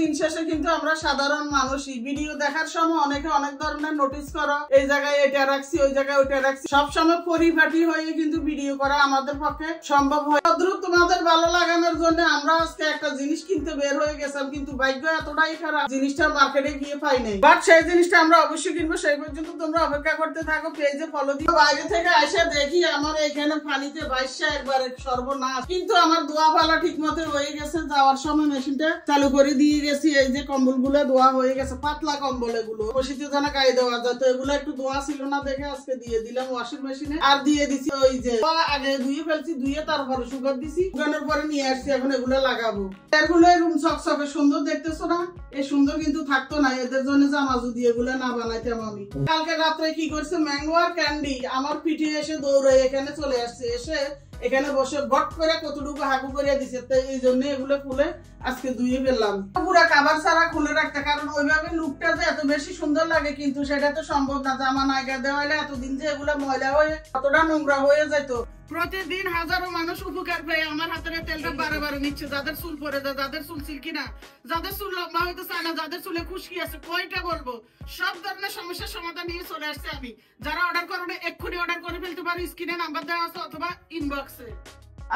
দিন শেষে কিন্তু আমরা সাধারণ মানুষই ভিডিও দেখার সময় অনেকে অনেক ধরনের নোটিস করো, এই জায়গায় এটা রাখছি ওই জায়গায় ওইটা রাখছি, সবসময় পরিপাটি হয়ে কিন্তু ভিডিও করা আমাদের পক্ষে সম্ভব হয়। তোমাদের ভালো লাগানোর জন্য আমরা আজকে একটা জিনিস কিনতে বের হয়ে গেছিলাম, কিন্তু ভাগ্য এতটাই খারাপ জিনিসটা মার্কেটে গিয়ে পাই নাই। বাট সেই জিনিসটা আমরা অবশ্যই কিনবো, সেই পর্যন্ত তোমরা অপেক্ষা করতে থাকো, পেজে ফলো দিও। বাইরে থেকে এসে দেখি আমার এখানে পানিতে বাইশা একবারে সর্বনাশ, কিন্তু আমার দোয়া ফালা ঠিক মতো হয়ে গেছে। যাওয়ার সময় মেশিনটা চালু করে দিয়ে গেছি, এই যে কম্বল গুলো ধোয়া হয়ে গেছে, পাতলা কম্বল এগুলো বসিতে জানা গায়ে দেওয়া যায়, তো এগুলো একটু ধোয়া ছিল না দেখে আজকে দিয়ে দিলাম ওয়াশিং মেশিনে। আর দিয়ে দিছি ওই যে আগে ধুয়ে ফেলছি, ধুয়ে তারপরে শুকার দিছি, শুকানোর পরে নিয়ে আসছি, এখন এগুলো লাগাবো। এগুলো রুম চকচকে সুন্দর দেখতেছো না? এই সুন্দর কিন্তু থাকতো না এদের জন্য জামা যদি এগুলো না বানাইতাম আমি। কালকে রাত্রে কি করছে, ম্যাঙ্গো আর ক্যান্ডি আমার পিঠে এসে দৌড়ে এখানে চলে আসছে, এসে এখানে বসে বট করে কতটুকু হাগু করে দিছে, তো এই জন্য এগুলো খুলে আজকে ধুয়ে ফেললাম। পুরা কাভার ছাড়া খুলে রাখতে, কারণ ওইভাবে লুকটা যে এত বেশি সুন্দর লাগে কিন্তু সেটা তো সম্ভব না। জামা নাইগা দেওয়ালে এতদিন যে এগুলো ময়লা হয়ে কতটা নোংরা হয়ে যেত। প্রতিদিন হাজারো মানুষ উপকার পেয়ে আমার হাতের তেলটা বারে নিচ্ছে, যাদের চুল পরে যায়, যাদের চুল সিল্কি না, যাদের চুল লম্বা হইতে চায় না, যাদের চুলে খুশকি আছে, কয়টা বলবো, সব ধরনের সমস্যার সমাধান নিয়ে চলে আসছে আমি। যারা অর্ডার করবে এক্ষুনি অর্ডার করে ফেলতে পারো, স্ক্রিনে নাম্বার দেওয়া আছে অথবা ইনবক্সে।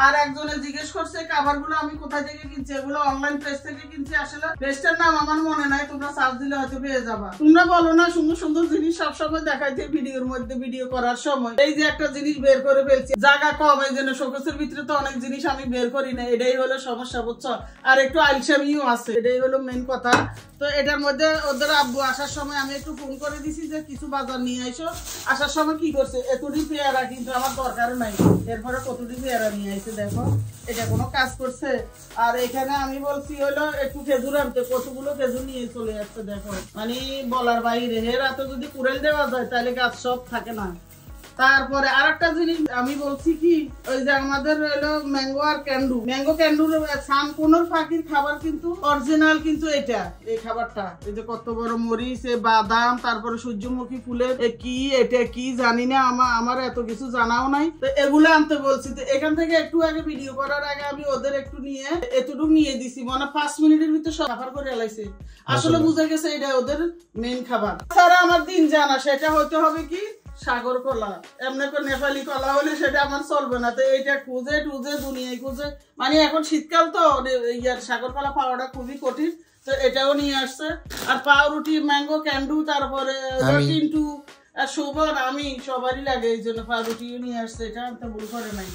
আর একজনে জিজ্ঞেস করছে কাভার গুলো আমি কোথা থেকে কিনছি, এগুলো অনলাইন পেজ থেকে কিনছি। আসলে পেজটার নাম আমার মনে নাই, তোমরা সার্চ দিলে হয়তো পেয়ে যাবা। তোমরা বলো না সুন্দর সুন্দর জিনিস সবসময় দেখাইতে ভিডিওর মধ্যে, ভিডিও করার সময় এই যে একটা জিনিস বের করে ফেলছি, জায়গা কম, এই জন্য শোকেসের ভিতরে তো অনেক জিনিস আমি বের করি না, এটাই হলো সমস্যা, বুঝছো? আর একটু আলসামিও আছে, এটাই হলো মেন কথা। তো এটার মধ্যে ওদের আব্বু আসার সময় আমি একটু ফোন করে দিছি যে কিছু বাজার নিয়ে আইসো। আসার সময় কি করছে, এতটি পেয়ারা কিন্তু আমার দরকার নাই, এরপরে কতটি পেয়ারা নিয়ে আইছে দেখো, এটা কোনো কাজ করছে। আর এখানে আমি বলছি হলো একটু খেজুর আনতে, কতগুলো খেজুর নিয়ে চলে আসছে দেখো, মানে বলার বাইরে। এর এত যদি কুড়েল দেওয়া যায় তাহলে গাছ সব থাকে না। তারপরে আর একটা জিনিস আমি বলছি কি, ওই যে আমাদের হলো ম্যাঙ্গো আর ক্যান্ডু, ম্যাঙ্গো ক্যান্ডুর সানকুনোর পাখির খাবার কিন্তু অরিজিনাল, কিন্তু এটা এই খাবারটা, এই যে কত বড় মরিচ, বাদাম, তারপরে সূর্যমুখী ফুলের কি, এটা কি জানি না, আমার এত কিছু জানাও নাই। তো এগুলো আনতে বলছি, তো এখান থেকে একটু আগে ভিডিও করার আগে আমি ওদের একটু নিয়ে এতটুকু নিয়ে দিছি, মানে 5 মিনিটের ভিতরে সব খাবার করে এলাইছে। আসলে বুঝে গেছে এটা ওদের মেন খাবার। তাছাড়া আমার দিন জানা সেটা হতে হবে কি সাগর কলা, এমনি করে নেপালি কলা হলে সেটা আমার চলবে না। তো এইটা খুঁজে টুজে দুনিয়ায় খুঁজে, মানে এখন শীতকাল তো ইয়ার সাগর কলা পাওয়াটা খুবই কঠিন, তো এটাও নিয়ে আসছে। আর পাউরুটি, ম্যাঙ্গো ক্যান্ডু, তারপরে টিন্টু আর শোভন, আমি সবারই লাগে, এই জন্য পাউরুটিও নিয়ে আসছে, এটা আনতে ভুল করে নাই।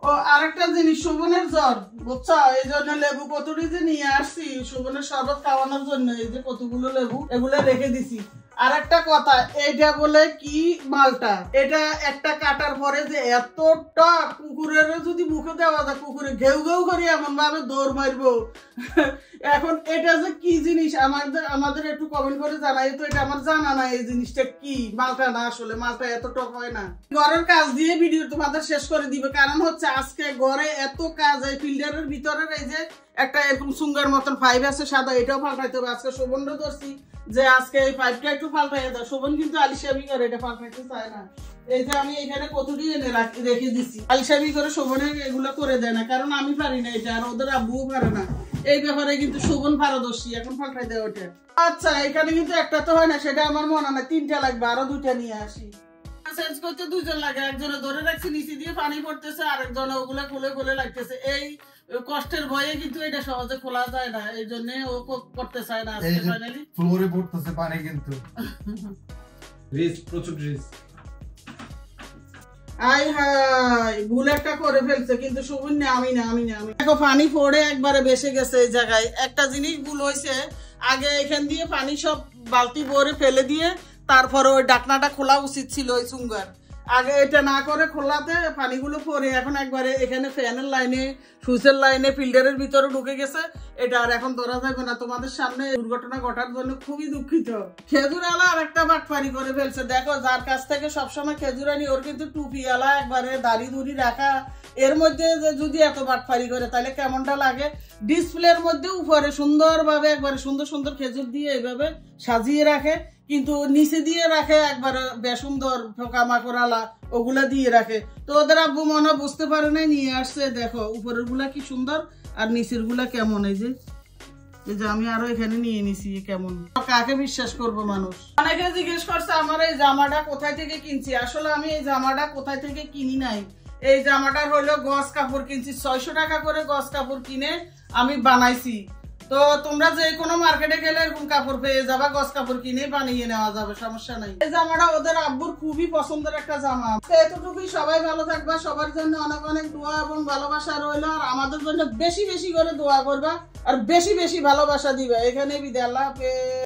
ও আরেকটা জিনিস, শোভনের জ্বর, বুঝছো? এই জন্য লেবু কতটি যে নিয়ে আসছি শোভনের শরবত খাওয়ানোর জন্য, এই যে কতগুলো লেবু এগুলো রেখে দিছি। আর একটা কথা, এইটা বলে কি মালটা, এটা একটা কাটার পরে যে এতটা, কুকুরের যদি মুখে দেওয়া যায় কুকুরে ঘেউ ঘেউ করে এমন ভাবে দৌড় মারবো। এখন এটা যে কি জিনিস আমাদের একটু কমেন্ট করে জানাই তো, এটা আমার জানা নাই এই জিনিসটা কি। মালটা না, আসলে মালটা এত টক হয় না। ঘরের কাজ দিয়ে ভিডিও তোমাদের শেষ করে দিবে, কারণ হচ্ছে আজকে ঘরে এত কাজ। এই ফিল্টারের ভিতরের এই যে একটা এরকম সুঙ্গার মতন পাইপ আছে সাদা, এটাও পাল্টাইতে হবে। আজকে শোভনও ধরছি যে আজকে এই পাইপটা একটু পাল্টাই দাও, শোভন কিন্তু আলিশাবি করে এটা পাল্টাইতে চায় না। এই যে আমি এখানে কতটি এনে রেখে দিচ্ছি, আলিশাবি করে শোভনে এগুলো করে দেয় না, কারণ আমি পারি না এটা, আর ওদের আব্বুও পারে না এই ব্যাপারে, কিন্তু শোভন পারদর্শী, এখন পাল্টাই দেয় ওটা। আচ্ছা এখানে কিন্তু একটা তো হয় না, সেটা আমার মনে হয় 3টা লাগবে, আরো 2টা নিয়ে আসি। চেঞ্জ করতে 2জন লাগে, একজনে ধরে রাখছি নিচে দিয়ে পানি পড়তেছে, আরেকজনে ওগুলা খুলে খুলে লাগতেছে। এই কষ্টের ভয়ে কিন্তু এটা সহজে খোলা যায় না, এই জন্য ও করতে চায় না। আজকে ফাইনালি ফ্লোরে পড়তেছে পানি, কিন্তু রিস্ক, প্রচুর রিস্ক। আই হাই ভুল একটা করে ফেলছে, কিন্তু শোভন না, আমি দেখো পানি পড়ে একবারে বেসে গেছে এই জায়গায়। একটা জিনিস ভুল হয়েছে, আগে এখান দিয়ে পানি সব বালতি ভরে ফেলে দিয়ে তারপরে ওই ডাকনাটা খোলা উচিত ছিল ওই চুঙ্গার, আগে এটা না করে খোলাতে পানিগুলো পরে এখন একবারে এখানে ফ্যানের লাইনে, সুইচের লাইনে, ফিল্টারের ভিতরে ঢুকে গেছে। এটা আর এখন ধরা যাবে না। তোমাদের সামনে দুর্ঘটনা ঘটার জন্য খুবই দুঃখিত। খেজুর আলা আর একটা বাটপারি করে ফেলছে। দেখো যার কাছ থেকে সবসময় খেজুর আনি ওর কিন্তু টুপি আলা একবারে দাড়ি দুড়ি রাখা, এর মধ্যে যদি এত বাটপারি করে তাহলে কেমনটা লাগে। ডিসপ্লের মধ্যে উপরে সুন্দরভাবে একবারে সুন্দর সুন্দর খেজুর দিয়ে এইভাবে সাজিয়ে রাখে, কিন্তু নিচে দিয়ে রাখে একবারে বেসুন্দর পোকামাকড় আলা ওগুলা দিয়ে রাখে। তো ওদের আব্বু মনে বুঝতে পারে না, নিয়ে আসছে। দেখো উপরের গুলা কি সুন্দর আর নিচের গুলা কেমন, এই যে এই যে আমি আরো এখানে নিয়ে নিছি। কেমন, কাকে বিশ্বাস করব মানুষ? অনেকে জিজ্ঞেস করছে আমার এই জামাটা কোথায় থেকে কিনছি। আসলে আমি এই জামাটা কোথায় থেকে কিনি নাই। এই জামাটার হলো গজ কাপড় কিনছি, 600 টাকা করে গজ কাপড় কিনে আমি বানাইছি। তো তোমরা যে কোনো মার্কেটে গেলে এরকম কাপড় পেয়ে যাবা, গজ কাপড় কিনে বানিয়ে নেওয়া যাবে, সমস্যা নাই। এই জামাটা ওদের আব্বুর খুবই পছন্দের একটা জামা। এতটুকুই, সবাই ভালো থাকবা, সবার জন্য অনেক অনেক দোয়া এবং ভালোবাসা রইলো। আর আমাদের জন্য বেশি বেশি করে দোয়া করবা আর বেশি বেশি ভালোবাসা দিবা। এখানে বিদায়, আল্লাহ হাফেজ।